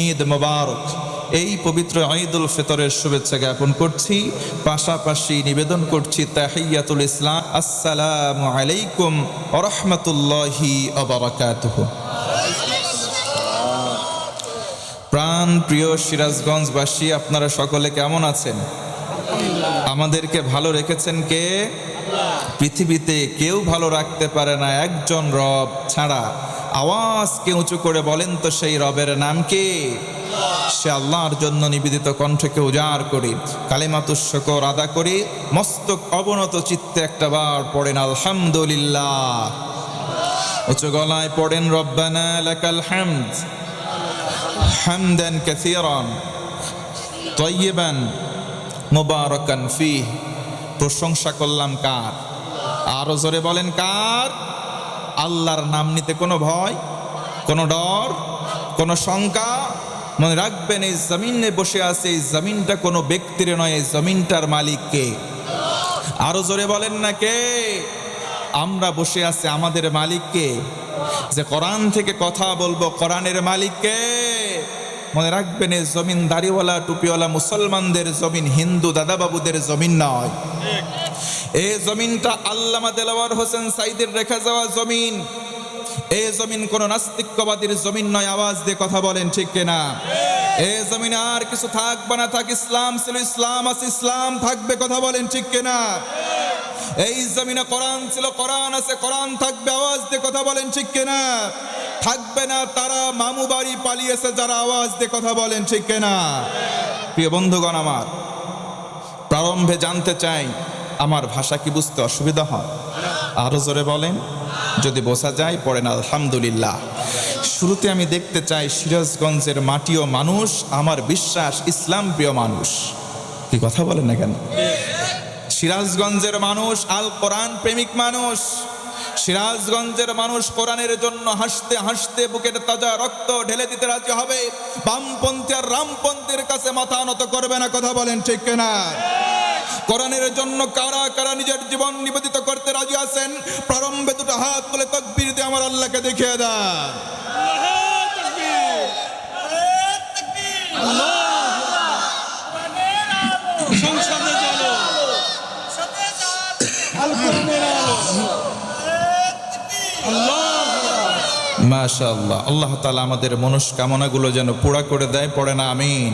ঈদ মোবারক। এই পবিত্র ঈদুল ফিতরের শুভেচ্ছা জ্ঞাপন করছি, পাশাপাশি নিবেদন করছি তাহিয়াতুল ইসলাম, আসসালামু আলাইকুম ওয়া রাহমাতুল্লাহি ওয়া বারাকাতুহু। প্রাণ প্রিয় সিরাজগঞ্জবাসী, আপনারা সকলে কেমন আছেন? আমাদেরকে ভালো রেখেছেন কে? পৃথিবীতে কেউ ভালো রাখতে পারে না একজন রব ছাড়া। আওয়াজকে উঁচু করে বলেন তো সেই রবের নাম কি? সে আল্লাহর জন্য নিবেদিত কণ্ঠকে উজাড় করি, কালিমাতুশ শুকর আদা করি, মস্তক অবনত চিত্তে একটা বার পড়েন আলহামদুলিল্লাহ। উচ্চ গলায় পড়েন রব্বানা লাকাল হামদ হামদান কাসীরান তাইয়িবান মুবারাকান ফীহ। প্রশংসা করলাম কার? আরো জোরে বলেন কার? আল্লাহর নাম নিতে কোনো ভয়, কোনো ডর, কোনো শঙ্কা? মনে রাখবেন, এই জমিনে বসে আছে, এই জমিনটা কোনো ব্যক্তির নয়, এই জমিনটার মালিক কে? আরো জোরে বলেন না কে? আমরা বসে আছি, আমাদের মালিক কে? যে কোরআন থেকে কথা বলবো, কোরআনের মালিক কে? মনে রাখবেন, এই জমিন দাড়িওয়ালা টুপিওয়ালা মুসলমানদের জমিন, হিন্দু দাদাবাবুদের জমিন নয়। এই জমিনটা আল্লামা দেলাওয়ার হোসেন সাইদের রেখে যাওয়া জমিন। এই জমিন কোন নাস্তিকবাদীর জমিন নয়। আওয়াজ দিয়ে কথা বলেন ঠিক কিনা? এই জমিনে আর কিছু থাকবে না থাক, ইসলাম ছিল, ইসলাম আছে, ইসলাম থাকবে, কথা বলেন ঠিক কিনা? এই জমিনে কোরআন ছিল, কোরআন আছে, কোরআন থাকবে, আওয়াজ দিয়ে কথা বলেন ঠিক কিনা? থাকবে না তারা মামু বাড়ি পালিয়েছে যারা, আওয়াজ দিয়ে কথা বলেন ঠিক কিনা? প্রিয় বন্ধুগণ, আমার প্রারম্ভে জানতে চাই, আমার ভাষা কি বুঝতে অসুবিধা হয়? আরো জোরে বলেন, যদি বোঝা যায় পড়েন আলহামদুলিল্লাহ। শুরুতে আমি দেখতে চাই সিরাজগঞ্জের মাটি ও মানুষ, আমার বিশ্বাস ইসলাম প্রিয় মানুষ। কি কথা বলেন না কেন? সিরাজগঞ্জের মানুষ আল কোরআন প্রেমিক মানুষ। সিরাজগঞ্জের মানুষ কোরআনের জন্য হাসতে হাসতে বুকের তাজা রক্ত ঢেলে দিতে রাজি হবে। বামপন্থী আর রামপন্থীর কাছে মাথা নত করবে না, কথা বলেন ঠিক কিনা? কোরআনের জন্য কারা কারা নিজের জীবন নিবেদিত করতে রাজি আছেন? প্রারম্ভে দুটো হাত তুলে তাকবীর দিয়ে আমার আল্লাহকে দেখিয়ে দেন। মাশাআল্লাহ। আল্লাহ তাআলা আমাদের মনস্কামনাগুলো যেন পুরা করে দেয়, পড়ে না আমিন।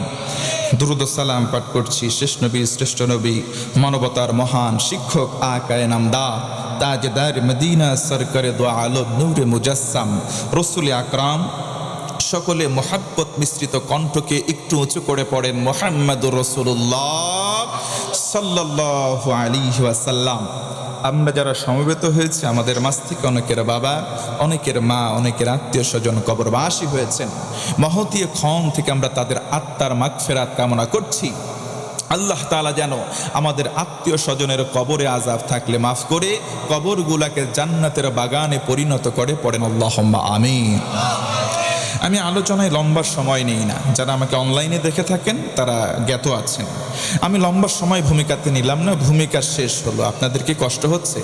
দুরূদ ও সালাম পাঠ করছি শেষ নবী, শ্রেষ্ঠ নবী, মানবতার মহান শিক্ষক, আকায়ে নামদার, তাজদার মদিনা, সরকারে দো আলম, নূরে মুজাসসাম, রাসূল আকরাম। সকলে মোহাব্বত মিশ্রিত কণ্ঠকে একটু উঁচু করে পড়েন মুহাম্মাদুর রাসূলুল্লাহ সাল্লাল্লাহু আলাইহি ওয়াসাল্লাম। আমরা যারা সমবেত হয়েছে, আমাদের মাঝ থেকে অনেকের বাবা, অনেকের মা, অনেকের আত্মীয় স্বজন কবরবাসী হয়েছেন। মহতীয় ক্ষণ থেকে আমরা তাদের আত্মার মাগফিরাত কামনা করছি। আল্লাহ তাআলা যেন আমাদের আত্মীয় স্বজনের কবরে আযাব থাকলে মাফ করে কবরগুলাকে জান্নাতের বাগানে পরিণত করে, পড়েন আল্লাহুম্মা আমিন। আমি আলোচনায় লম্বা সময় নেই না, যারা আমাকে অনলাইনে দেখে থাকেন তারা জ্ঞাত আছেন। আমি লম্বা সময় ভূমিকাতে নিলাম না, ভূমিকা শেষ হলো। আপনাদের কি কষ্ট হচ্ছে?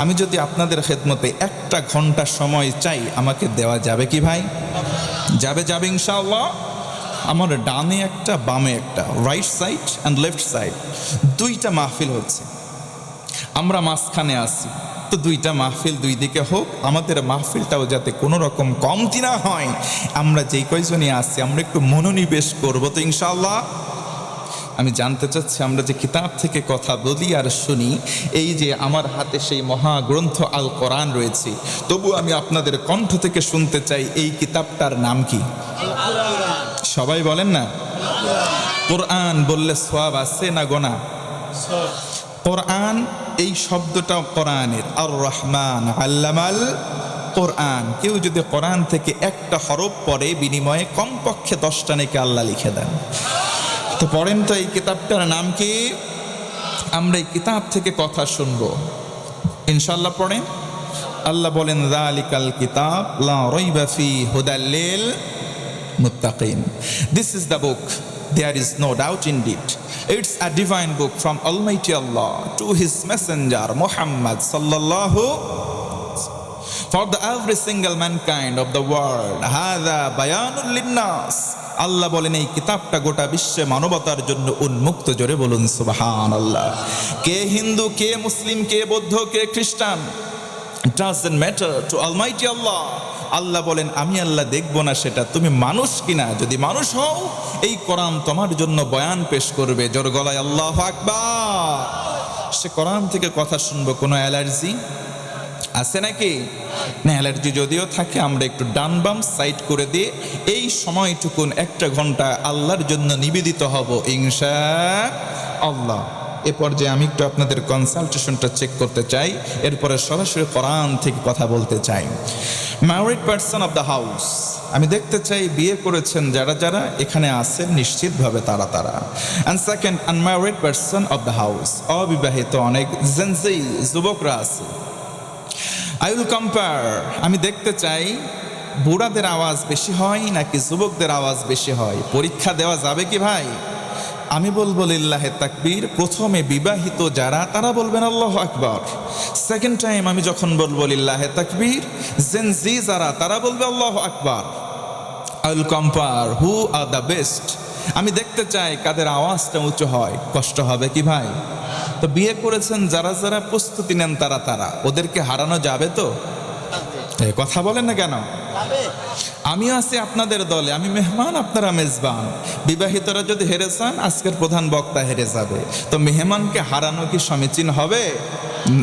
আমি যদি আপনাদের খেদমতে 1 ঘন্টা সময় চাই, আমাকে দেওয়া যাবে কি ভাই? যাবে, যাবে ইনশাআল্লাহ। আমার ডানে একটা, বামে একটা, right side and left side, 2টা মাহফিল হচ্ছে। আমরা মাঝখানে আছি, তো 2টা মাহফিল 2 দিকে হোক, আমাদের মাহফিলটাও যাতে কোনো রকম কমতি না হয়। আমরা যেই কয়জনই আছি, আমরা একটু মনোনিবেশ করবো তো ইনশাআল্লাহ। আমি জানতে চাচ্ছি, আমরা যে কিতাব থেকে কথা বলি আর শুনি, এই যে আমার হাতে সেই মহাগ্রন্থ আল কোরআন রয়েছে, তবু আমি আপনাদের কণ্ঠ থেকে শুনতে চাই, এই কিতাবটার নাম কি? সবাই বলেন না। কোরআন বললে সওয়াব আছে না গোনা? কোরআন, এই শব্দটা কোরআনের, আর রহমান আল্লামাল কোরআন। কেউ যদি কোরআন থেকে একটা হরফ পড়ে, বিনিময়ে কমপক্ষে 10টা নেকি আল্লাহ লিখে দেন। তো পড়েন তো, এই কিতাবটার নাম কি? আমরা এই কিতাব থেকে কথা শুনবো ইনশাআল্লাহ। পড়েন। আল্লাহ বলেন, যালিকাল কিতাব লা রাইবা ফি হুদাল লিল মুত্তাকিন। This is the book, there is no doubt in it. It's a divine book from Almighty Allah to His Messenger Muhammad sallallahu, for the every single mankind of the world. Hadha bayanun linnas, আল্লাহ বলেন এই কিতাবটা গোটা বিশ্বে মানবতার জন্য উন্মুক্ত। জোরে বলুন সুবহানাল্লাহ। কে হিন্দু, কে মুসলিম, কে বৌদ্ধ, কে খ্রিস্টান, ডাজন্ট ম্যাটার টু অলমাইটি আল্লাহ। আল্লাহ বলেন আমি আল্লাহ দেখব না সেটা তুমি মানুষ কিনা। যদি মানুষ হও এই কোরআন তোমার জন্য বয়ান পেশ করবে। জোর গলায় আল্লাহু আকবার। সে কোরআন থেকে কথা শুনবো, কোনো অ্যালার্জি আছে নাকি? না, অ্যালার্জি যদিও থাকে আমরা একটু ডান বাম সাইড করে দিয়ে এই সময়টুকুন 1 ঘন্টা আল্লাহর জন্য নিবেদিত হব ইনশাআল্লাহ। এ পর্যায়ে আমি একটু আপনাদের কনসালটেশনটা চেক করতে চাই, এরপরে সরাসরি কোরআন থেকে কথা বলতে চাই। Married person of the house, আমি দেখতে চাই বিয়ে করেছেন যারা যারা এখানে আছেন নিশ্চিতভাবে তারা। And second, unmarried person of the house, অবিবাহিত অনেক জেনজি যুবকরা আছে। আই উইল কম্পেয়ার, আমি দেখতে চাই বুড়াদের আওয়াজ বেশি হয় নাকি যুবকদের আওয়াজ বেশি হয়। পরীক্ষা দেওয়া যাবে কি ভাই? আমি বলবো লিল্লাহে তাকবীর। প্রথমে বিবাহিত যারা তারা বলবেন আল্লাহু আকবার। সেকেন্ড টাইম আমি যখন বলবো লিল্লাহে তাকবীর, জেনজি যারা তারা বলবে আল্লাহু আকবার। I will compare who are the best. আমি দেখতে চাই কাদের আওয়াজটা উঁচু হয়। কষ্ট হবে কি ভাই? তো বিয়ে করেছেন যারা যারা প্রস্তুতি নেন তারা ওদেরকে হারানো যাবে তো? কথা বলেন না কেন? আমিও আছি আপনাদের দলে, আমি মেহমান আপনারা মেজবান। বিবাহিতরা যদি হেরে যান আজকের প্রধান বক্তা হেরে যাবে, তো মেহমানকে হারানো কি সমীচীন হবে?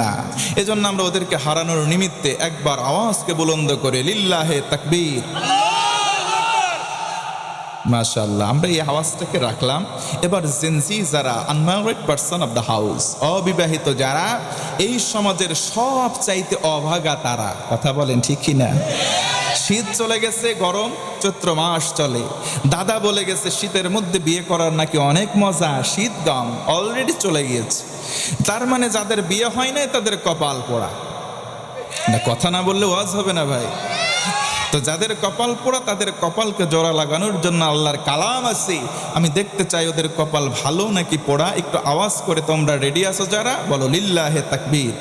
না। এজন্য আমরা ওদেরকে হারানোর নিমিত্তে একবার আওয়াজকে বুলন্দ করে লিল্লাহে তাকবীর। মাশাআল্লাহ, আমরা এই আওয়াজটাকে রাখলাম। এবার জেনজি যারা, unmarried person of the house, অবিবাহিত যারা, এই সমাজের সব চাইতে অভাগা তারা। কথা বলেন ঠিক কিনা? শীত চলে গেছে, গরম চৈত্র মাস চলে। দাদা বলে গেছে শীতের মধ্যে বিয়ে করার নাকি অনেক মজা, শীত গম অলরেডি চলে গিয়েছে। তার মানে যাদের বিয়ে হয় নাই তাদের কপাল পোড়া। না, কথা না বললে ওয়াজ হবে না ভাই। তো যাদের কপাল পোড়া তাদের কপালকে জোড়া লাগানোর জন্য আল্লাহর কালাম আছে। আমি দেখতে চাই ওদের কপাল ভালো নাকি পোড়া। একটু আওয়াজ করে তোমরা রেডি আছো যারা, বলো লিল্লাহে তাকবীর।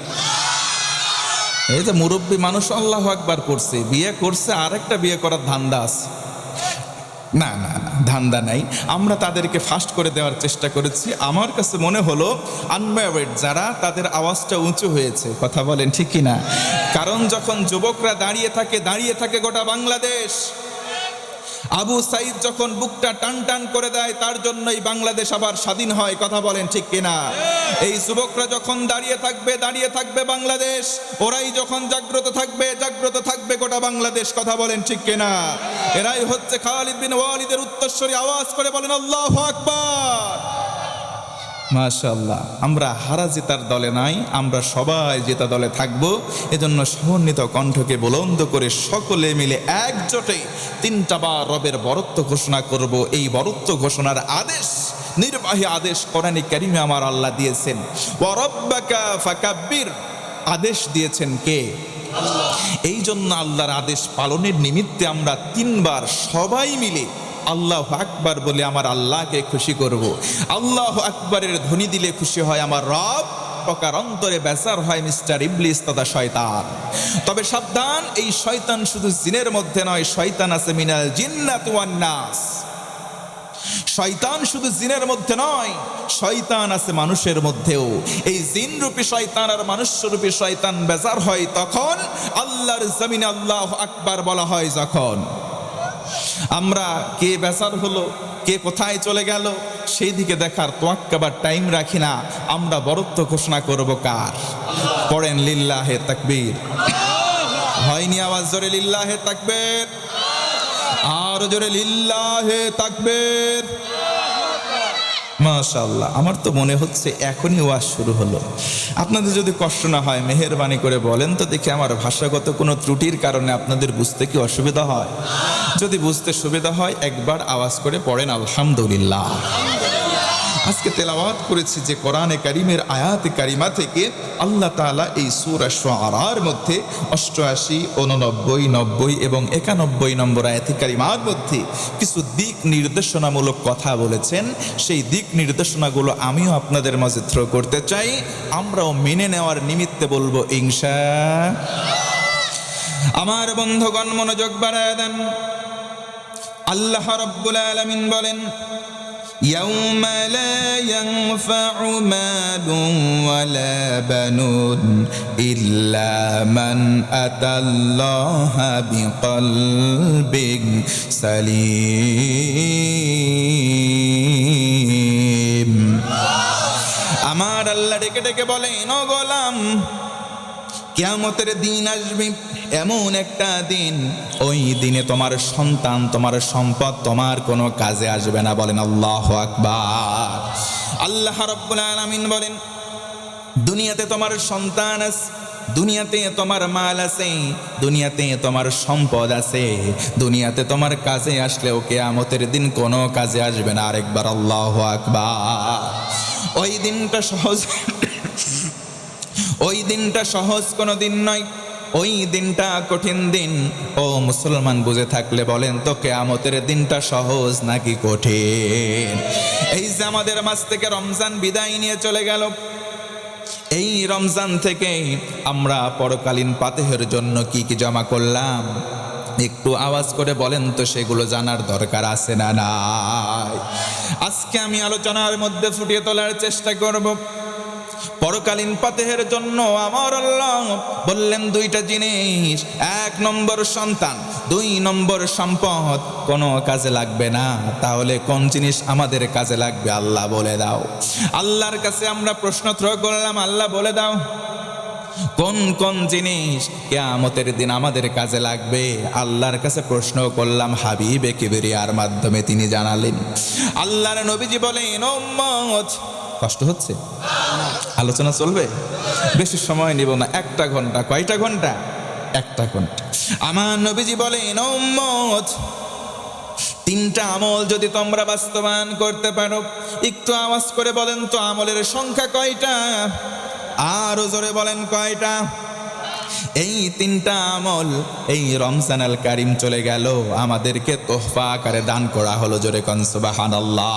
এই যে মুরব্বী মানুষ আল্লাহু আকবার করছে, বিয়ে করছে, আর একটা বিয়ে করার ধান্দা আছে। না না না, ধান্দা নাই। আমরা তাদেরকে ফাস্ট করে দেওয়ার চেষ্টা করেছি। আমার কাছে মনে হলো আনম্যারিড যারা তাদের আওয়াজটা উঁচু হয়েছে। কথা বলেন ঠিক কিনা? কারণ যখন যুবকরা দাঁড়িয়ে থাকে গোটা বাংলাদেশ। আবু সাইদ যখন বুকটা টান টান করে দেয় তার জন্যই বাংলাদেশ আবার স্বাধীন হয়। কথা বলেন ঠিক কিনা? এই যুবকরা যখন দাঁড়িয়ে থাকবে বাংলাদেশ, ওরাই যখন জাগ্রত থাকবে গোটা বাংলাদেশ। কথা বলেন ঠিক কিনা? এরাই হচ্ছে খালিদ বিন ওয়ালিদের উত্তরসূরি। আওয়াজ করে বলেন আল্লাহু আকবার। মাশাআল্লাহ, আমরা হারা জেতার দলে নাই, আমরা সবাই জেতা দলে থাকব। এজন্য সমন্বিত কণ্ঠকে বুলন্দ করে সকলে মিলে একজোটে 3টা বার রবের বরত্ব ঘোষণা করব। এই বরত্ব ঘোষণার আদেশ, নির্বাহী আদেশ কোরআনে কারিমে আমার আল্লাহ দিয়েছেন। ওয়া রাব্বাকা ফাকাব্বির, আদেশ দিয়েছেন কে? এই জন্য আল্লাহর আদেশ পালনের নিমিত্তে আমরা 3 বার সবাই মিলে আল্লাহু আকবার বলে আমার আল্লাহকে খুশি করব। আল্লাহু আকবারের ধ্বনি দিলে খুশি হয় আমার রব, প্রকার অন্তরে বেজার হয় মিস্টার ইবলিস তথা শয়তান। তবে সাবধান, এই শয়তান শুধু জিনের মধ্যে নয়, শয়তান আছে মিনাল জিন্নাতি ওয়ান নাস। শয়তান শুধু জিনের মধ্যে নয়, শয়তান আছে মানুষের মধ্যেও। এই জিনরূপী শয়তান আর মানুষরূপী শয়তান বেজার হয় তখন আল্লাহর জমিনে আল্লাহু আকবার বলা হয় যখন। আমরা কে বেজার হলো, কে কোথায় চলে গেল সেই দিকে দেখার তোয়াক্কা বা টাইম রাখি না। আমরা বরত্ব ঘোষণা করব কার? পড়েন লিল্লাহে তাকবীর। হয়নি আওয়াজ জোরে লিল্লাহে তাকবীর, আর জোরে লিল্লাহে তাকবীর। মাশাআল্লাহ, আমার তো মনে হচ্ছে এখনই ওয়াজ শুরু হলো। আপনাদের যদি কষ্ট না হয় মেহেরবানি করে বলেন তো দেখি, আমার ভাষাগত কোনো ত্রুটির কারণে আপনাদের বুঝতে কি অসুবিধা হয়? যদি বুঝতে সুবিধা হয় একবার আওয়াজ করে পড়েন আলহামদুলিল্লাহ। আজকে তেলাওয়াত করেছি যে কোরআনে কারিমের আয়াতে কারিমা থেকে আল্লাহ তাআলা এই সূরা শুআরার মধ্যে 88, 89, 90 এবং 91 নম্বর আয়াতে কারিমার মধ্যে কিছু দিক নির্দেশনামূলক কথা বলেছেন। সেই দিক নির্দেশনাগুলো আমিও আপনাদের মাঝে থ্রো করতে চাই, আমরাও মেনে নেওয়ার নিমিত্তে বলবো ইনশাআল্লাহ। আমার বন্ধুগণ মনোযোগ বাড়ায় দেন। আল্লাহ রাব্বুল আলামিন বলেন, يوم لا ينفع مال ولا بنون إلا من أتى الله بقلب سليم। আমার আল্লাহ ডেকে ডেকে বলেন, ও গোলাম, কিয়ামতের দিন আসবে, এমন একটা দিন, ওই দিনে তোমার সন্তান, তোমার সম্পদ তোমার কোনো কাজে আসবে না। বলেন আল্লাহু আকবার। আল্লাহ রাব্বুল আলামিন বলেন, দুনিয়াতে তোমার সন্তান আছে, দুনিয়াতে তোমার মাল আছে, দুনিয়াতে তোমার সম্পদ আছে, দুনিয়াতে তোমার কাজে আসলেও কিয়ামতের দিন কোনো কাজে আসবে না। আরেকবার আল্লাহু আকবার। ওই দিনটা সহজ, ওই দিনটা সহজ কোনো দিন নয়, ওই দিনটা কঠিন দিন। ও মুসলমান, বুঝে থাকলে বলেন তো, কিয়ামতের দিনটা সহজ নাকি কঠিন? এই যে আমাদের মাঝ থেকে রমজান বিদায় নিয়ে চলে গেল, এই রমজান থেকে আমরা পরকালীন পাতেহের জন্য কি কি জমা করলাম, একটু আওয়াজ করে বলেন তো, সেগুলো জানার দরকার আছে না নাই? আজকে আমি আলোচনার মধ্যে ফুটিয়ে তোলার চেষ্টা করব। পরকালীন পাতেহের জন্য আমার আল্লাহ বললেন দুইটা জিনিস, 1 নম্বর সন্তান, 2 নম্বর সম্পদ কোনো কাজে লাগবে না। তাহলে কোন জিনিস আমাদের কাজে লাগবে? আল্লাহ বলে দাও। আল্লাহর কাছে আমরা প্রশ্ন থ্রো করলাম, আল্লাহ বলে দাও কোন কোন জিনিস কিয়ামতের দিন আমাদের কাজে লাগবে। আল্লাহর কাছে প্রশ্ন করলাম, হাবিবে কিবরিয়ার মাধ্যমে তিনি জানালেন। আল্লাহর নবীজি বলেন, ও উম্মত, কষ্ট হচ্ছে? আলোচনা চলবে, বেশি সময় নিব না, 1 ঘন্টা। কয়টা ঘন্টা? 1 ঘন্টা। আমার নবীজি বলেন, ও উম্মত, 3টা আমল যদি তোমরা বাস্তবায়ন করতে পারো, একটু আওয়াজ করে বলেন তো, আমলের সংখ্যা কয়টা? আরো জোরে বলেন, কয়টা? এই 3টা আমল এই রমজান আল কারিম চলে গেল, আমাদেরকে তোহফা আকারে দান করা হলো। জোরে কোন সুবহানাল্লাহ।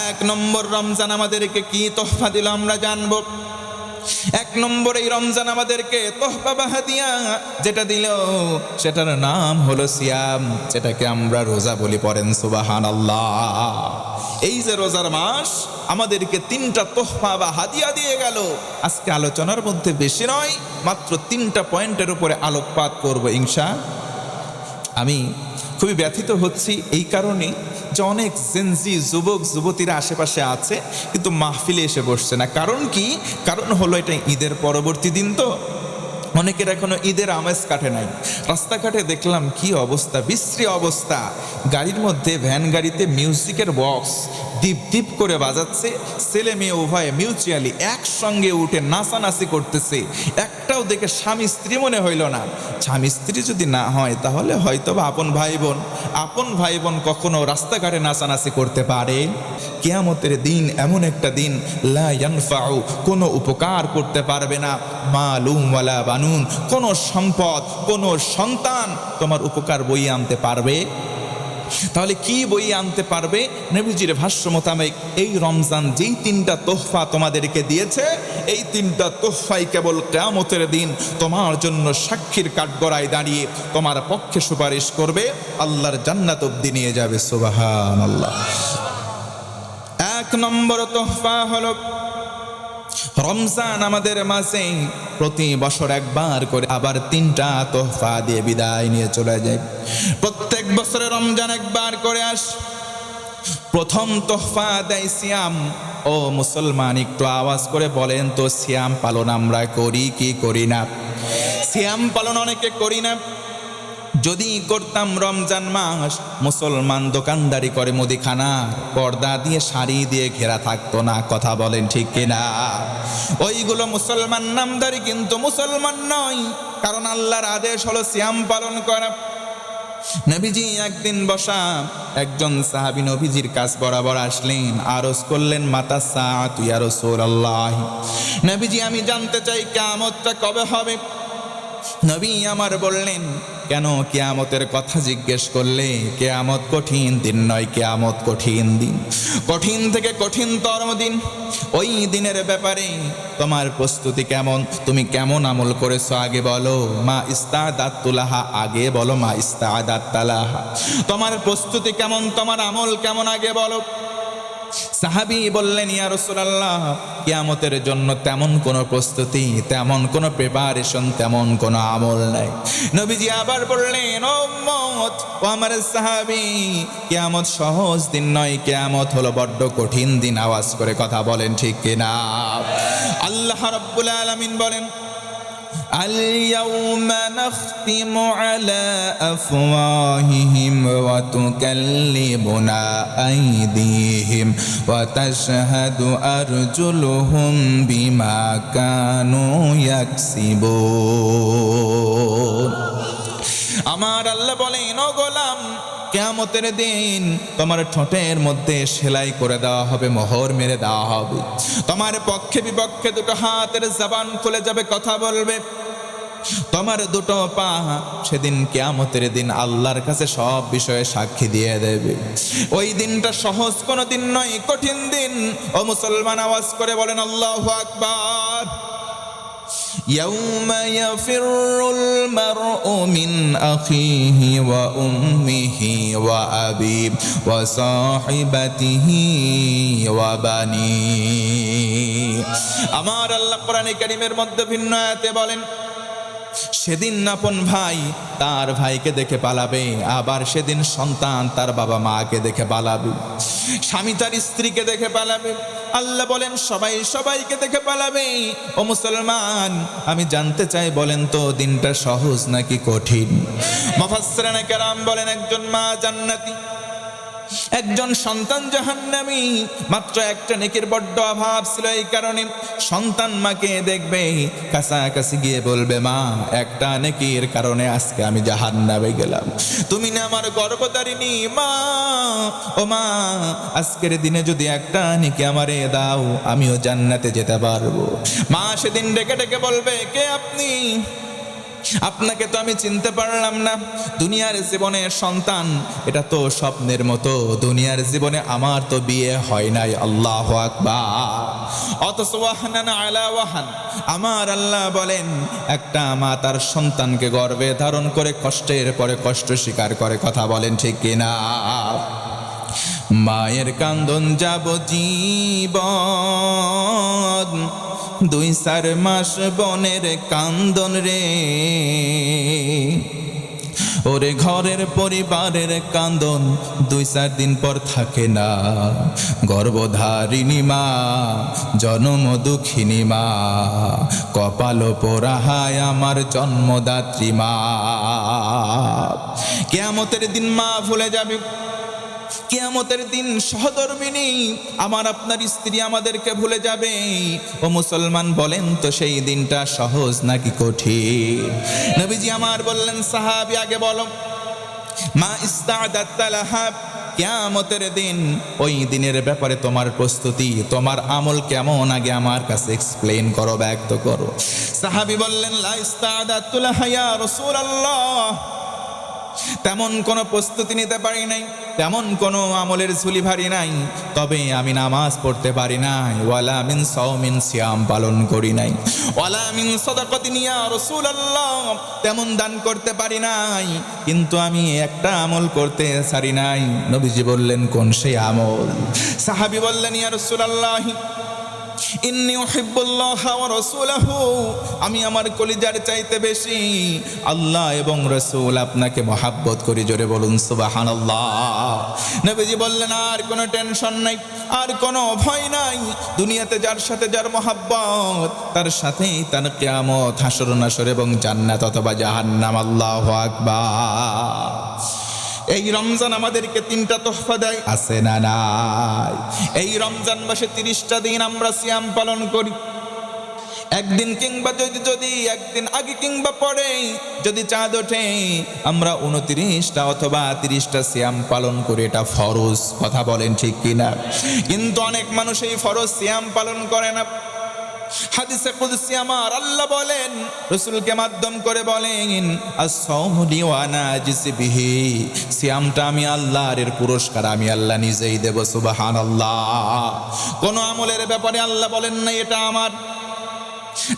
1 নম্বর রমজান আমাদেরকে কি তোহফা দিল আমরা জানবো। 1 নম্বর এই রমজান আমাদেরকে তোহফা বা হাদিয়া যেটা দিল, সেটার নাম হলো সিয়াম, যেটাকে আমরা রোজা বলি। পড়েন সুবহানাল্লাহ। এই যে রোজার মাস আমাদেরকে 3টা তোহফা বা হাদিয়া দিয়ে গেল। আজকে আলোচনার মধ্যে বেশি নয়, মাত্র 3টা পয়েন্টের উপরে আলোকপাত করব ইনশাআল্লাহ। আমি খুবই ব্যথিত হচ্ছি এই কারণে যে অনেক জেনজি যুবক যুবতীরা আশেপাশে আছে, কিন্তু মাহফিলে এসে বসছে না। কারণ কি? কারণ হলো এটা ঈদের পরবর্তী দিন, তো অনেকের এখনো ঈদের আমেজ কাটে নাই। রাস্তাঘাটে দেখলাম কি অবস্থা, বিশ্রী অবস্থা। গাড়ির মধ্যে, ভ্যান গাড়িতে মিউজিকের বক্স দীপ দীপ করে বাজাচ্ছে, ছেলে মেয়ে উভয়ে মিউচুয়ালি একসঙ্গে উঠে নাচানাচি করতেছে। একটাও দেখে স্বামী স্ত্রী মনে হইল না। স্বামী স্ত্রী যদি না হয় তাহলে হয়তো বা আপন ভাই বোন। আপন ভাই বোন কখনো রাস্তাঘাটে নাচানাচি করতে পারে? কিয়ামতের দিন এমন একটা দিন, লা ইয়ানফাউ, কোনো উপকার করতে পারবে না, মালুম ওয়ালা বানুন, কোনো সম্পদ, কোনো সন্তান তোমার উপকার বই আনতে পারবে। তাহলে কি বই আনতে পারবে? নবীজির ভাষ্য মোতাবেক এই রমজান যেই 3টা তোহফা তোমাদেরকে দিয়েছে, এই 3টা তোহফাই কেবল কিয়ামতের দিন তোমার জন্য সাক্ষীর কাঠগড়ায় দাঁড়িয়ে তোমার পক্ষে সুপারিশ করবে, আল্লাহর জান্নাত অবধি নিয়ে যাবে। সুবহানাল্লাহ। 1 নম্বর তোহফা হলো রমজান আমাদের মাঝে প্রতি বছর একবার করে আবার 3টা তোহফা দিয়ে বিদায় নিয়ে চলে যায়। প্রত্যেক বছরে রমজান একবার করে আস। প্রথম তোহফা দেয় সিয়াম। ও মুসলমান, একটু আওয়াজ করে বলেন তো, সিয়াম পালন আমরা করি কি করি না? সিয়াম পালন অনেকে করি না। যদি করতাম, রমজান মাস মুসলমান দোকানদারি করে মুদিখানা, পর্দা দিয়ে শাড়ি দিয়ে ঘেরা থাকতো না। কথা বলেন ঠিক কিনা? ওইগুলো মুসলমান নামদারি, কিন্তু মুসলমান নয়। কারণ আল্লাহর আদেশ হলো সিয়াম পালন করা। নবীজি একদিন বসা একজন সাহাবী নবীজির কাছ বরাবর আসলেন, আরজ করলেন, মাতা সাআতু ইয়া রাসূলুল্লাহ, নবীজি আমি জানতে চাই কিয়ামতটা কবে হবে। নবী আমার বললেন, কেন কিয়ামতের কথা জিজ্ঞেস করলে? কিয়ামত কঠিন দিন নয়, কিয়ামত কঠিন দিন, কঠিন থেকে কঠিনতম দিন। ওই দিনের ব্যাপারে তোমার প্রস্তুতি কেমন? তুমি কেমন আমল করেছো আগে বলো। মা ইস্তাদাতুলাহা, আগে বলো মা ইস্তাদাতালাহা। তোমার প্রস্তুতি কেমন, তোমার আমল কেমন আগে বলো। সাহাবী বললেন, ইয়া রাসূলুল্লাহ, কিয়ামতের জন্য তেমন কোনো প্রস্তুতি, তেমন কোনো প্রিপারেশন, তেমন কোনো আমল নাই। নবীজি আবার বললেন, ও উম্মত, ও আমার সাহাবী, কিয়ামত সহজ দিন নয়, কিয়ামত হলো বড্ড কঠিন দিন। আওয়াজ করে কথা বলেন ঠিক কিনা? আল্লাহ রাব্বুল আলামিন বলেন, اليوم نختم على أفواههم وتكلمنا أيديهم وتشهد أرجلهم بما كانوا يكسبون। আমার আল্লাহ বলেন, ও গোলাম, কিয়ামতের দিন তোমার ঠোঁটের মধ্যে সেলাই করে দেওয়া হবে, মোহর মেরে দেওয়া হবে। তোমার পক্ষে বিপক্ষে দুটো হাতের জবান খুলে যাবে, কথা বলবে। তোমার দুটো পা সেদিন কিয়ামতের দিন আল্লাহর কাছে সব বিষয়ে সাক্ষী দিয়ে দেবে। ওই দিনটা সহজ কোনো দিন নয়, কঠিন দিন। ও মুসলমান, আওয়াজ করে বলেন আল্লাহু আকবার। يوم يفر المرء من أخيه وأمه وأبيه وصاحبته وبنيه। আমার আল্লাহ কোরআনে কারীমের মধ্যে ভিন্ন আয়াতে বলেন, সেদিন আপন ভাই তার ভাইকে দেখে পালাবে, আবার সেদিন সন্তান তার বাবা মাকে দেখে পালাবে, স্বামী তার স্ত্রীকে দেখে পালাবে। আল্লাহ বলেন, সবাই সবাইকে দেখে পালাবে। ও মুসলমান, আমি জানতে চাই, বলেন তো দিনটা সহজ নাকি কঠিন? মুফাসসিরিনে কেরাম বলেন, একজন মা জান্নাতি, একজন সন্তান জাহান্নামী। মাত্র একটা নেকির বড্ড অভাব ছিল, এই কারণে সন্তান মাকে দেখবে, কাছাকাছি গিয়ে বলবে, মা, একটা নেকির কারণে আজকে আমি জাহান্নামে গেলাম, তুমি না আমার গর্ভধারিণী মা। ও মা, আজকের দিনে যদি একটা নেকি আমারে দাও, আমিও জান্নাতে যেতে পারবো। মা সেদিন ডেকে ডেকে বলবে, কে আপনি? আপনাকে তো আমি চিনতে পারলাম না। দুনিয়ার জীবনে সন্তান, এটা তো স্বপ্নের মতো। দুনিয়ার জীবনে আমার তো বিয়ে হয় নাই। আল্লাহু আকবার। অথচ ওয়াহানান আলা ওয়াহান, আমার আল্লাহ বলেন, একটা মা তার সন্তানকে গর্ভে ধারণ করে কষ্টের পরে কষ্ট স্বীকার করে, কথা বলেন ঠিক কিনা? মায়ের কান্দন যাবজ্জীবন, 2-4 মাস বনের কান্দন রে, ওরে ঘরের পরিবারের কান্দন 2-4 দিন পর থাকে না। গর্ভধারিণী মা, জনম দুঃখিনী মা, কপাল পোড়াহায় আমার জন্মদাত্রী মা। কিয়ামতের দিন মা ভুলে যাবে। কিয়ামতের দিন সহধর্মিণী, আমার আপনার স্ত্রী আমাদেরকে ভুলে যাবে। ও মুসলমান, বলেন তো সেই দিনটা সহজ নাকি কঠিন? নবীজি আমার বললেন, সাহাবী আগে বলো, মা ইস্তাদাতালাহা। কিয়ামতের দিন, ওই দিনের ব্যাপারে তোমার প্রস্তুতি, তোমার আমল কেমন, আগে আমার কাছে এক্সপ্লেইন করো, ব্যক্ত করো। সাহাবী বললেন, লা ইস্তাদাতুলাহা ইয়া রাসূলুল্লাহ, তেমন কোনো প্রস্তুতি নিতে পারি নাই, তেমন কোনো আমলের ঝুলি ভারী নাই। তবে আমি নামাজ পড়তে পারি নাই, ওয়ালা মিন সাওমিন, সিয়াম পালন করি নাই, ওয়ালা মিন সাদাকাতিন ইয়া রাসূলুল্লাহ, তেমন দান করতে পারি নাই। কিন্তু আমি একটা আমল করতে ছাড়ি নাই। নবীজি বললেন, কোন সেই আমল? সাহাবী বললেন, ইয়া রাসূলুল্লাহ, ইন্নী উহিব্বুল্লাহ ওয়া রাসূলাহু, আমি আমার কলিজার চাইতে বেশি আল্লাহ এবং রাসূল আপনাকে মহব্বত করি। জোরে বলুন সুবহানাল্লাহ। নবীজি বললেন, আর কোনো টেনশন নাই, আর কোনো ভয় নাই। দুনিয়াতে যার সাথে যার মহব্বত, তার সাথেই তার কিয়ামত, হাসর নাসর এবং জান্নাত অথবা জাহান্নাম। আল্লাহু আকবার। এই রমজান আমাদেরকে 3টা তোহফা দেয়, আছে না নাই? এই রমজান মাসে 30টা দিন আমরা সিয়াম পালন করি। একদিন কিংবা যদি একদিন আগে কিংবা পরে যদি চাঁদ ওঠে, আমরা 29টা অথবা 30টা সিয়াম পালন করি। এটা ফরজ, কথা বলেন ঠিক কিনা? কিন্তু অনেক মানুষ এই ফরজ সিয়াম পালন করে না। হাদিসে কুদসি আমার আল্লাহ বলেন, রাসূলকে মাধ্যম করে বলেন, আস-সাওমু লি ওয়া আনা আজিসি বিহি, সিয়ামটা আমি আল্লাহর, এর পুরস্কার আমি আল্লাহ নিজেই দেব। সুবহানাল্লাহ। কোন আমলের ব্যাপারে আল্লাহ বলেন না এটা আমার,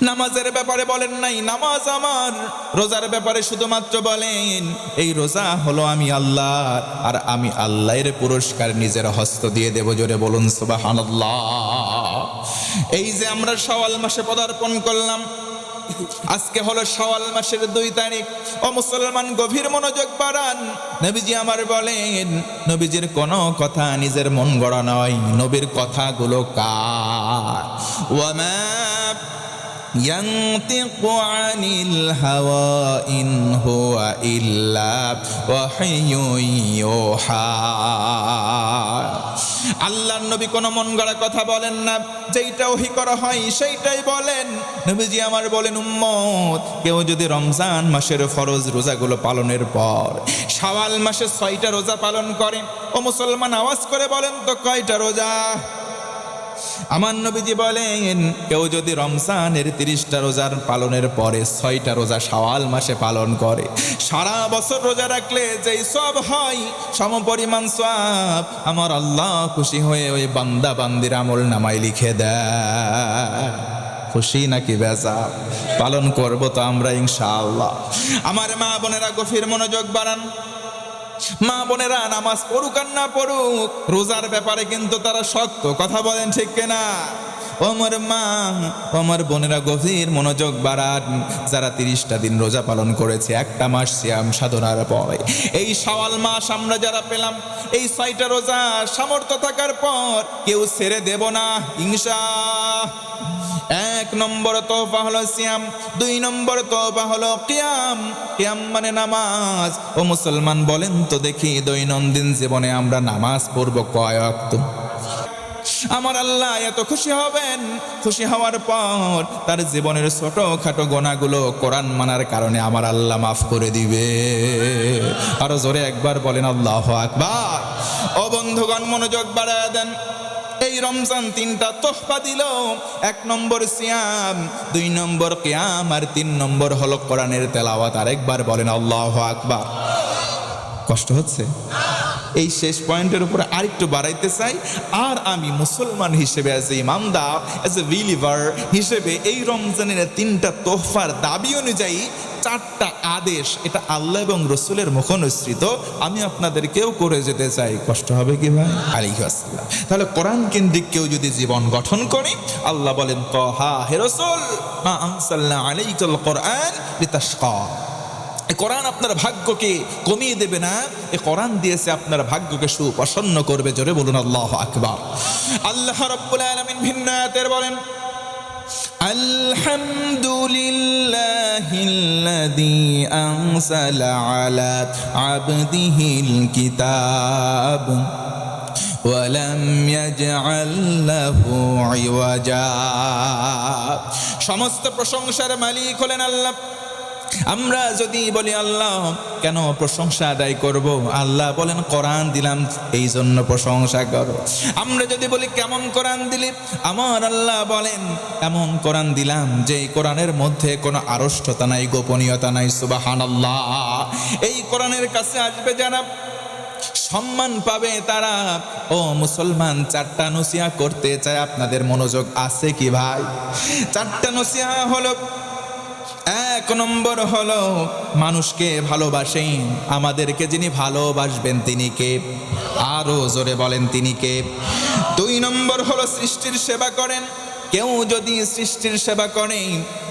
নামাজের ব্যাপারে বলেন নাই নামাজ আমার, রোজার ব্যাপারে শুধুমাত্র বলেন এই রোজা হলো আমি আল্লাহ, আর আমি আল্লাহর পুরস্কার নিজের হস্ত দিয়ে দেব। জোরে বলুন সুবহানাল্লাহ। এই যে আমরা শাওয়াল মাসে পদার্পণ করলাম, আজকে হলো শাওয়াল মাসের 2 তারিখ। ও মুসলমান, গভীর মনোযোগ বাড়ান। নবীজি আমার বলেন, নবীজির কোনো কথা নিজের মন গড়া নয়, নবীর কথাগুলো কার? ওয়ামা ينطق عن الهوى إن هو إلا وحي يوحى। আল্লাহর নবী কোনো মন গড়া কথা বলেন না, যেইটা ওহী করা হয় সেইটাই বলেন। নবীজি আমার বলেন, উম্মত, কেউ যদি রমজান মাসের ফরজ রোজাগুলো পালনের পর শাওয়াল মাসে 6টা রোজা পালন করে, ও মুসলমান আওয়াজ করে বলেন তো কয়টা রোজা? আমার নবীজি বলেন, কেউ যদি রমজানের 30টা রোজার পালনের পরে 6টা রোজা শাওয়াল মাসে পালন করে, সারা বছর রোজা রাখলে যেই সওয়াব হয় সমপরিমাণ সওয়াব আমার আল্লাহ খুশি হয়ে ওই বান্দা বান্দির আমল নামায় লিখে দেয়। খুশি নাকি বেজার? পালন করব তো আমরা ইনশাআল্লাহ। আমার মা বোনেরা গভীর মনোযোগ বাড়ান। মা বোনেরা নামাজ পড়ুক আর না পড়ুক, রোজার ব্যাপারে কিন্তু তারা শক্ত। কথা বলেন ঠিক কিনা? ওমর মা, ওমর বোনেরা গভীর মনোযোগ বাড়ান। যারা 30টা দিন রোজা পালন করেছে, একটা মাস সিয়াম সাধনার পরে, এই শাওয়াল মাস আমরা যারা পেলাম, এই 6টা রোজা সামর্থ্য থাকার পর কেউ ছেড়ে দেব না ইনশাআল্লাহ। 1 নম্বর তওবা হলো সিয়াম, 2 নম্বর তওবা হলো কিয়াম। কিয়াম মানে নামাজ। ও মুসলমান, বলেন তো দেখি দৈনন্দিন জীবনে আমরা নামাজ পড়ব কয় ওয়াক্ত? আমার আল্লাহ এত খুশি হবেন, খুশি হওয়ার পর তার জীবনের ছোটখাটো গোনাগুলো কোরআন মানার কারণে আমার আল্লাহ মাফ করে দিবে। আরো জোরে একবার বলেন আল্লাহু আকবার। ও বন্ধুগণ, মনোযোগ বাড়ায় দেন। এই রমজান 3টা তোহফা দিল। 1 নম্বর সিয়াম, 2 নম্বর কিয়াম, আর 3 নম্বর হলো কোরআনের তেলাওয়াত। আরেকবার বলেন আল্লাহু আকবার। কষ্ট হচ্ছে? এই শেষ পয়েন্টের উপরে আরেকটু বাড়াইতে চাই। আর আমি মুসলমান হিসেবে, অ্যাজ এ ইমানদার, অ্যাজ এ বিলিভার হিসেবে এই রমজানের 3টা তোহফার দাবি অনুযায়ী 4টা আদেশ, এটা আল্লাহ এবং রসুলের মুখনিসৃত, আমি আপনাদেরকেও করে যেতে চাই। কষ্ট হবে কি ভাই? আলাইহিস সালাম। তাহলে কোরআন কেন্দ্রিক কেউ যদি জীবন গঠন করে, আল্লাহ বলেন, তাহা হে রাসূল মা আনসালনা আলাইকাল কোরআন লিতাশকা। এই কোরআন আপনার ভাগ্যকে কমিয়ে দেবে না, এই কোরআন দিয়েছে আপনার ভাগ্যকে সুপ্রসন্ন করবে। জোরে বলুন আল্লাহু আকবার। আল্লাহ রাব্বুল আলামিন ভিন্ন আয়াতে বলেন, আলহামদুলিল্লাহিল্লাযী আনসালা আলা আবদিহিল কিতাব ওয়া লাম ইয়াজআল লাহু ইওয়াজা। সমস্ত প্রশংসার মালিক হলেন আল্লাহ। আমরা যদি বলি আল্লাহ কেন প্রশংসা আদায় করব, আল্লাহ বলেন কোরআন দিলাম এই জন্য প্রশংসা করো। আমরা যদি বলি কেমন কোরআন দিলি, আমার আল্লাহ বলেন এমন কোরআন দিলাম যে কোরআনের মধ্যে কোনো আড়ষ্টতা নাই, গোপনীয়তা নাই। সুবহানাল্লাহ। এই কোরআনের কাছে আসবে যারা, সম্মান পাবে তারা। ও মুসলমান, 4টা নসিহা করতে চাই, আপনাদের মনোযোগ আছে কি ভাই? 4টা নসিহা হলো, 1 নম্বর হলো মানুষকে ভালোবাসেন। আমাদেরকে যিনি ভালোবাসবেন তিনি কে? আরো জোরে বলেন তিনি কে? 2 নম্বর হলো সৃষ্টির সেবা করেন। কেউ যদি সৃষ্টির সেবা করে,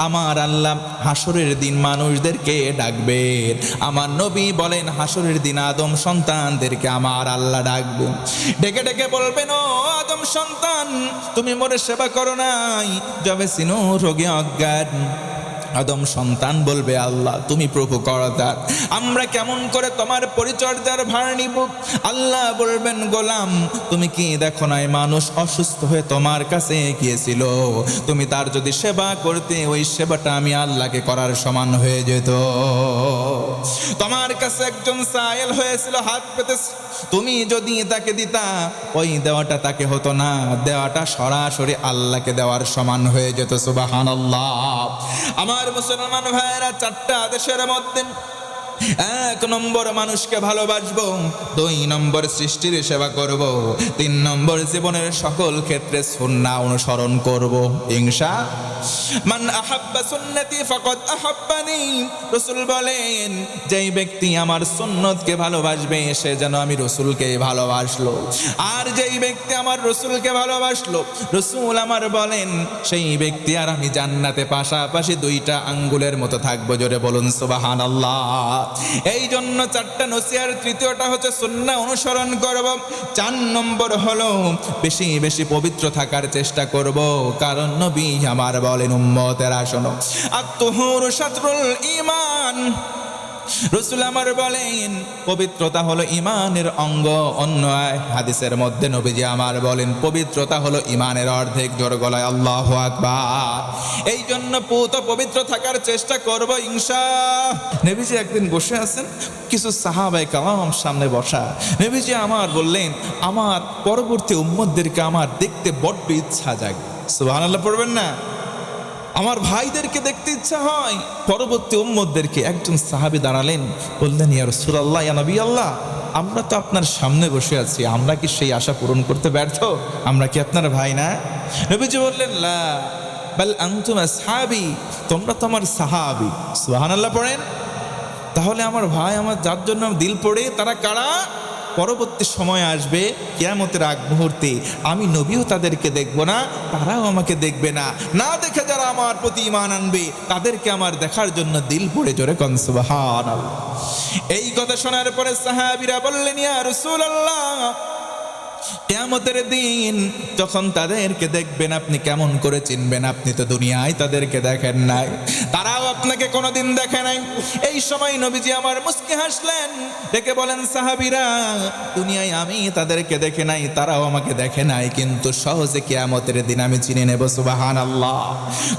আমার আল্লাহ হাসরের দিন মানুষদেরকে ডাকবেন। আমার নবী বলেন হাসরের দিন আদম সন্তানদেরকে আমার আল্লাহ ডাকবেন, ডেকে ডেকে বলবেন, ও আদম সন্তান, তুমি মোরে সেবা করো নাই, যবে সিনো রোগে অজ্ঞান, আদম সন্তান বলবে, আল্লাহ তুমি প্রভু করদার, আমরা কেমন করে তোমার পরিচর্যার ভার নিব? আল্লাহ বলবেন, গোলাম তুমি কি দেখো নাই মানুষ অসুস্থ হয়ে তোমার কাছে গিয়েছিল, তুমি তার যদি সেবা করতে, ওই সেবাটা আমি আল্লাহকে করার সমান হয়ে যেত। তোমার কাছে একজন সায়েল হয়েছিল, হাত পেতে, তুমি যদি তাকে দিতা, ওই দেওয়াটা তাকে হতো না, দেওয়াটা সরাসরি আল্লাহকে দেওয়ার সমান হয়ে যেত। সুবহানাল্লাহ। আমার মুসলমান ভাইয়েরা, 4টা আদেশের মধ্যে 1 নম্বর মানুষকে ভালোবাসবো, 2 নম্বর সৃষ্টির সেবা করব, 3 নম্বর জীবনের সকল ক্ষেত্রে সুন্নাহ অনুসরণ করব। মান আহাব্বা সুন্নতি ফাকাদ আহাব্বানি, রাসূল বলেন যেই ব্যক্তি আমার সুন্নতকে ভালোবাসবে সে যেন আমি রাসূলকে ভালোবাসলো, আর যেই ব্যক্তি আমার রাসূলকে ভালোবাসলো, রাসূল আমার বলেন সেই ব্যক্তি আর আমি জান্নাতে পাশাপাশি 2টা আঙ্গুলের মতো থাকবো। জোরে বলুন সুবহানাল্লাহ। এই জন্য 4টা নসিহার 3টা হচ্ছে সুন্নাহ অনুসরণ করব। 4 নম্বর হলো বেশি বেশি পবিত্র থাকার চেষ্টা করব, কারণ নবী আমার বলেন, উম্মতেরা শোনো, আত-তুহুরু শাতরুল ঈমান, রাসূল আমার বলেন পবিত্রতা হলো ঈমানের অঙ্গ। অন্য হাদিসের মধ্যে নবীজি আমার বলেন পবিত্রতা হলো ঈমানের অর্ধেক। জোর গলায় আল্লাহু আকবার। এই জন্য পুত পবিত্র থাকার চেষ্টা করব ইনশাআল্লাহ। নবীজি একদিন বসে আছেন, কিছু সাহাবায়ে কেরাম সামনে বসা। নবীজি আমার বললেন, আমার পরবর্তী উম্মতদেরকে আমার দেখতে বড্ড ইচ্ছা জাগে। সুবহানাল্লাহ পড়বেন না? আমার ভাইদেরকে দেখতে ইচ্ছা হয়, পরবর্তী উম্মতদেরকে। একজন সাহাবী দাঁড়ালেন, বললেন, ইয়া রাসূলুল্লাহ, ইয়া নবী আল্লাহ, আমরা তো আপনার সামনে বসে আছি, আমরা কি সেই আশা পূরণ করতে ব্যর্থ? আমরা কি আপনার ভাই না? নবীজি বললেন, লা বাল আনতুম আসহাবী, তোমরা তো আমার সাহাবী। সুবহানাল্লাহ পড়েন। তাহলে আমার ভাই, আমার যার জন্য দিল পড়ে, তারা কারা? পরবর্তী সময় আসবে, কিয়ামতের আগ মুহূর্তে আমি নবীও তাদেরকে দেখব না, তারাও আমাকে দেখবে না। না দেখে যারা আমার প্রতি ঈমান আনবে তাদেরকে আমার দেখার জন্য দিল পড়ে। জোরে কোন সুবহানাল্লাহ। এই কথা শোনার পরে সাহাবীরা বললেন, ইয়া রাসূলুল্লাহ, কিয়ামতের দিন যখন তাদেরকে দেখবেন আপনি কেমন করে চিনবেন? আপনি তো দুনিয়ায় তাদেরকে দেখেন নাই, তারাও আপনাকে কোনোদিন দেখে নাই। এই সময় নবীজি আমার মুস্কি হাসলেন, ডেকে বলেন, সাহাবীরা, দুনিয়ায় আমি তাদেরকে দেখে নাই, তারাও আমাকে দেখে নাই, কিন্তু সহজে কিয়ামতের দিন আমি চিনে নেব। সুবহানাল্লাহ।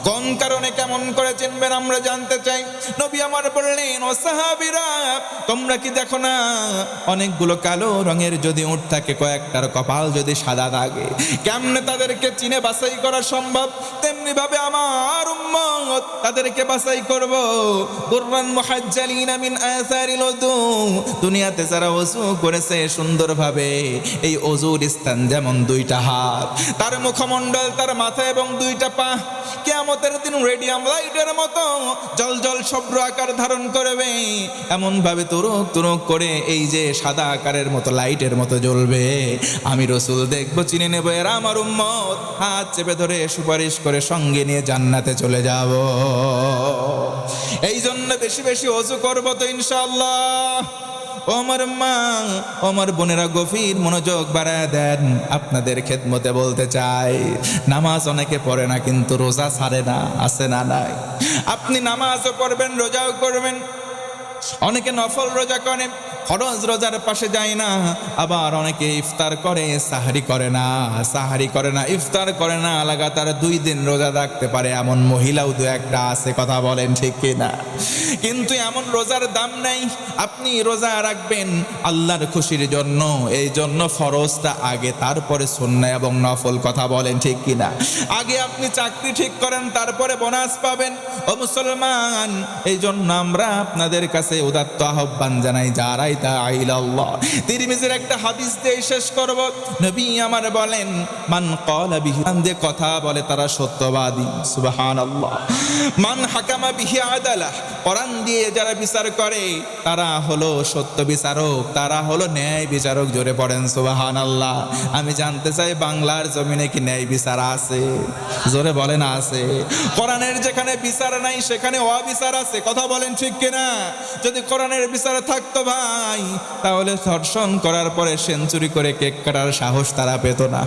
কোন কারণে, কেমন করে চিনবেন আমরা জানতে চাই। নবী আমার বললেন, ও সাহাবীরা, তোমরা কি দেখো না অনেকগুলো কালো রঙের যদি উট থাকে, কয়েকটার কপাল যদি সাদা থাকে, কেমনে তাদেরকে চিনে বাছাই করা সম্ভব? তেমনি ভাবে আমার উম্মত তাদেরকে বাছাই করব। কুরআন মুহাজ্জালিনা মিন আসারিল উযু, দুনিয়াতে যারা ওযু করেছে সুন্দরভাবে, এই ওযুর স্থান যেমন 2টা হাত, তার মুখমণ্ডল, তার মাথা এবং 2টা পা কিয়ামতের দিন রেডিয়াম লাইটের মতো জলজল শুভ্র আকার ধারণ করবে, এমন ভাবে তুরুক তুরুক করে এই যে সাদা আকারের মতো লাইটের মতো জ্বলবে। আমি রাসূল দেখব, চিনে নেব, এরা আমার উম্মত, হাত চেপে ধরে সুপারিশ করে সঙ্গে নিয়ে জান্নাতে চলে যাব। এই জন্য বেশি বেশি ওযু করব তো ইনশাআল্লাহ। আমার মা, আমার বোনেরা, গভীর মনোযোগ বাড়ায় দেন। আপনাদের খেদমতে বলতে চাই, নামাজ অনেকে পড়ে না কিন্তু রোজা ছাড়ে না, আছে না নাই? আপনি নামাজও পড়বেন, রোজাও করবেন। অনেকে নফল রোজা করে, ফরজ রোজার পাশে যায় না। আবার অনেকে ইফতার করে, সাহারি করে না, সাহারি করে না, ইফতার করে না, লাগাতার 2 দিন রোজা রাখতে পারে এমন মহিলাও 2-1টা আছে। কথা বলেন ঠিক কিনা? কিন্তু এমন রোজার দাম নাই। আপনি রোজা রাখবেন আল্লাহর খুশির জন্য, এই জন্য ফরজটা আগে, তারপরে সুন্নাহ এবং নফল। কথা বলেন ঠিক কিনা? আগে আপনি চাকরি ঠিক করেন, তারপরে বোনাস পাবেন। ও মুসলমান, এই জন্য আমরা আপনাদের কাছে উদাত্ত আহ্বান জানাই, যারাই তাআইলাল্লাহ। তিরমিজির একটা হাদিস দিয়ে শেষ করব। নবী আমার বলেন, মান ক্বালা বিহি, যে কথা বলে তারা সত্যবাদী। সুবহানাল্লাহ। মান হাকামা বিহি আদালা, কোরআন দিয়ে যারা বিচার করে তারা হলো সত্য বিচারক, তারা হলো ন্যায় বিচারক। জোরে পড়েন সুবহানাল্লাহ। আমি জানতে চাই, বাংলার জমিনে কি ন্যায় বিচার আছে? জোরে বলেন আছে? কোরআনের যেখানে বিচার নাই সেখানে অবিচার আছে। কথা বলেন ঠিক কিনা? যদি কোরআনের বিচার থাকতো ভাই, তাহলে ধর্ষণ করার পরে সেঞ্চুরি করে কেক কাটার সাহস তারা পেত না।